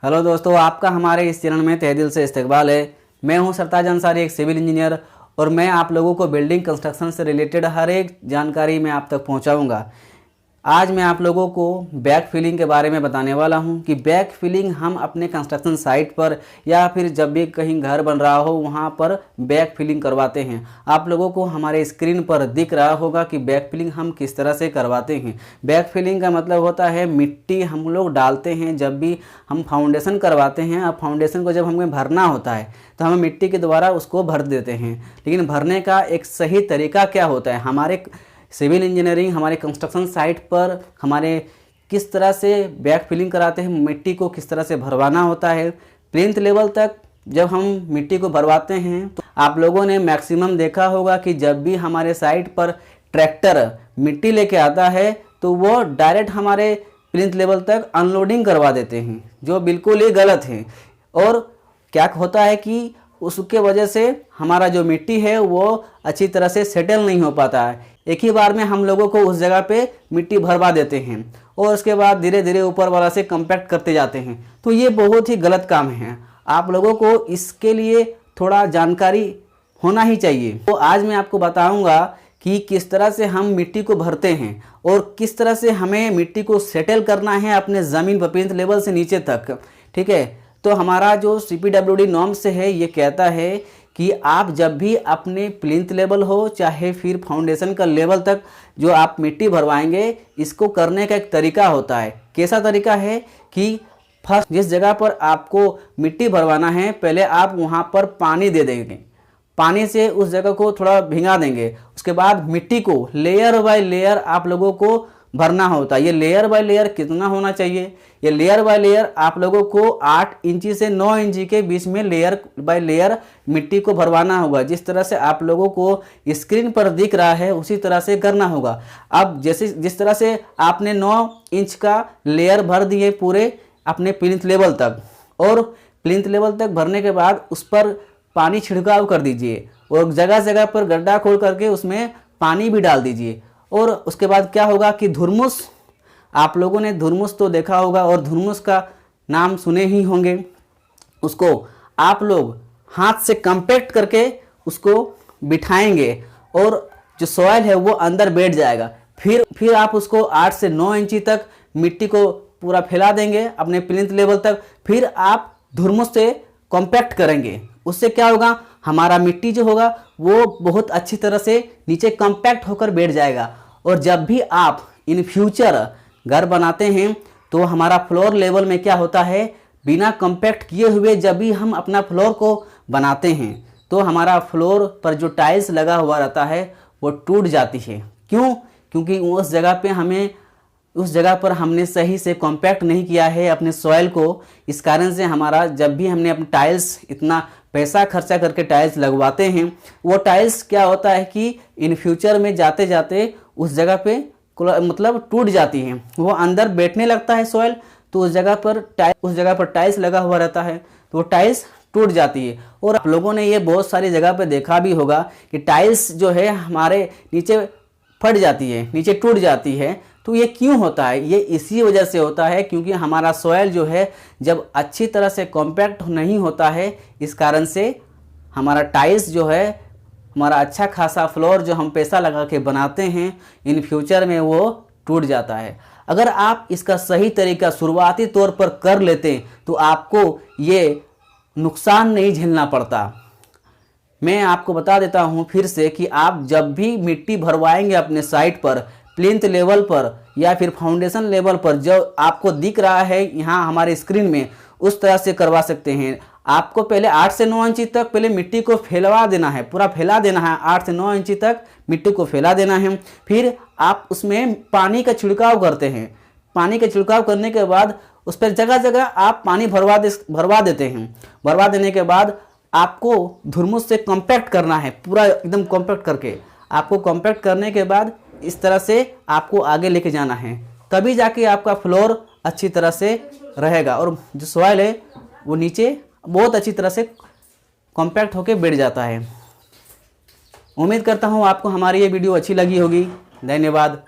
Hello दोस्तों, आपका हमारे इस चैनल में तहे दिल से इस्तकबाल है। मैं हूं सरताज अंसारी, एक सिविल इंजीनियर, और मैं आप लोगों को बिल्डिंग कंस्ट्रक्शन से रिलेटेड हर एक जानकारी मैं आप तक पहुंचाऊंगा। आज मैं आप लोगों को बैक फिलिंग के बारे में बताने वाला हूं कि बैक फिलिंग हम अपने कंस्ट्रक्शन साइट पर या फिर जब भी कहीं घर बन रहा हो वहां पर बैक फिलिंग करवाते हैं। आप लोगों को हमारे स्क्रीन पर दिख रहा होगा कि बैक फिलिंग हम किस तरह से करवाते हैं। बैक फिलिंग का मतलब होता है मिट्टी हम लोग डालते हैं जब भी हम फाउंडेशन करवाते हैं। अब फाउंडेशन को जब हमें भरना होता है तो हम मिट्टी के द्वारा उसको भर देते हैं, लेकिन भरने का एक सही तरीका क्या होता है, हमारे सिविल इंजीनियरिंग हमारे कंस्ट्रक्शन साइट पर हमारे किस तरह से बैक फिलिंग कराते हैं, मिट्टी को किस तरह से भरवाना होता है। प्लिंथ लेवल तक जब हम मिट्टी को भरवाते हैं तो आप लोगों ने मैक्सिमम देखा होगा कि जब भी हमारे साइट पर ट्रैक्टर मिट्टी लेके आता है तो वो डायरेक्ट हमारे प्लिंथ लेवल तक अनलोडिंग करवा देते हैं, जो बिल्कुल ही गलत है। और क्या होता है कि उसके वजह से हमारा जो मिट्टी है वो अच्छी तरह से सेटल नहीं हो पाता है। एक ही बार में हम लोगों को उस जगह पे मिट्टी भरवा देते हैं और उसके बाद धीरे धीरे ऊपर वाला से कंपैक्ट करते जाते हैं, तो ये बहुत ही गलत काम है। आप लोगों को इसके लिए थोड़ा जानकारी होना ही चाहिए। तो आज मैं आपको बताऊंगा कि किस तरह से हम मिट्टी को भरते हैं और किस तरह से हमें मिट्टी को सेटल करना है अपने ज़मीन पर प्लिंथ लेवल से नीचे तक। ठीक है, तो हमारा जो CPWD नॉर्म्स है ये कहता है कि आप जब भी अपने प्लिंथ लेवल हो चाहे फिर फाउंडेशन का लेवल तक जो आप मिट्टी भरवाएंगे, इसको करने का एक तरीका होता है। कैसा तरीका है कि फर्स्ट जिस जगह पर आपको मिट्टी भरवाना है पहले आप वहाँ पर पानी दे देंगे, पानी से उस जगह को थोड़ा भिंगा देंगे। उसके बाद मिट्टी को लेयर बाय लेयर आप लोगों को भरना होता है। ये लेयर बाय लेयर कितना होना चाहिए, ये लेयर बाय लेयर आप लोगों को 8 इंची से 9 इंची के बीच में लेयर बाय लेयर मिट्टी को भरवाना होगा। जिस तरह से आप लोगों को स्क्रीन पर दिख रहा है उसी तरह से करना होगा। अब जिस तरह से आपने 9 इंच का लेयर भर दिए पूरे अपने प्लिंथ लेवल तक, और प्लिंथ लेवल तक भरने के बाद उस पर पानी छिड़काव कर दीजिए और जगह जगह पर गड्ढा खोल करके उसमें पानी भी डाल दीजिए। और उसके बाद क्या होगा कि धुरमुस, आप लोगों ने धुरमुस तो देखा होगा और धुरमुस का नाम सुने ही होंगे। उसको आप लोग हाथ से कंपैक्ट करके उसको बिठाएंगे और जो सॉइल है वो अंदर बैठ जाएगा। फिर आप उसको 8 से 9 इंची तक मिट्टी को पूरा फैला देंगे अपने प्लिंथ लेवल तक। फिर आप धुरमुस से कंपैक्ट करेंगे। उससे क्या होगा, हमारा मिट्टी जो होगा वो बहुत अच्छी तरह से नीचे कंपैक्ट होकर बैठ जाएगा। और जब भी आप इन फ्यूचर घर बनाते हैं तो हमारा फ्लोर लेवल में क्या होता है, बिना कंपैक्ट किए हुए जब भी हम अपना फ्लोर को बनाते हैं तो हमारा फ्लोर पर जो टाइल्स लगा हुआ रहता है वो टूट जाती है। क्यों? क्योंकि उस जगह पर हमने सही से कॉम्पैक्ट नहीं किया है अपने सॉइल को। इस कारण से हमारा जब भी हमने अपने टाइल्स इतना पैसा खर्चा करके टाइल्स लगवाते हैं, वो टाइल्स क्या होता है कि इन फ्यूचर में जाते जाते उस जगह पे मतलब टूट जाती हैं, वो अंदर बैठने लगता है सॉइल, तो उस जगह पर टाइल्स लगा हुआ रहता है तो वो टाइल्स टूट जाती है। और आप लोगों ने ये बहुत सारी जगह पे देखा भी होगा कि टाइल्स जो है हमारे नीचे फट जाती है, नीचे टूट जाती है। तो ये क्यों होता है? ये इसी वजह से होता है क्योंकि हमारा सॉइल जो है जब अच्छी तरह से कॉम्पैक्ट नहीं होता है, इस कारण से हमारा टाइल्स जो है, हमारा अच्छा खासा फ्लोर जो हम पैसा लगा के बनाते हैं, इन फ्यूचर में वो टूट जाता है। अगर आप इसका सही तरीका शुरुआती तौर पर कर लेते तो आपको ये नुकसान नहीं झेलना पड़ता। मैं आपको बता देता हूँ फिर से कि आप जब भी मिट्टी भरवाएंगे अपने साइट पर प्लिंथ लेवल पर या फिर फाउंडेशन लेवल पर, जो आपको दिख रहा है यहाँ हमारे स्क्रीन में, उस तरह से करवा सकते हैं। आपको पहले 8 से 9 इंची तक पहले मिट्टी को फैलवा देना है, पूरा फैला देना है। 8 से 9 इंची तक मिट्टी को फैला देना है। फिर आप उसमें पानी का छिड़काव करते हैं। पानी का छिड़काव करने के बाद उस पर जगह जगह आप पानी भरवा देते हैं। भरवा देने के बाद आपको धुरमुस से कॉम्पैक्ट करना है, पूरा एकदम कॉम्पैक्ट करके। आपको कॉम्पैक्ट करने के बाद इस तरह से आपको आगे लेके जाना है, तभी जाके आपका फ्लोर अच्छी तरह से रहेगा और जो सॉइल है वो नीचे बहुत अच्छी तरह से कॉम्पैक्ट होके बैठ जाता है। उम्मीद करता हूँ आपको हमारी ये वीडियो अच्छी लगी होगी। धन्यवाद।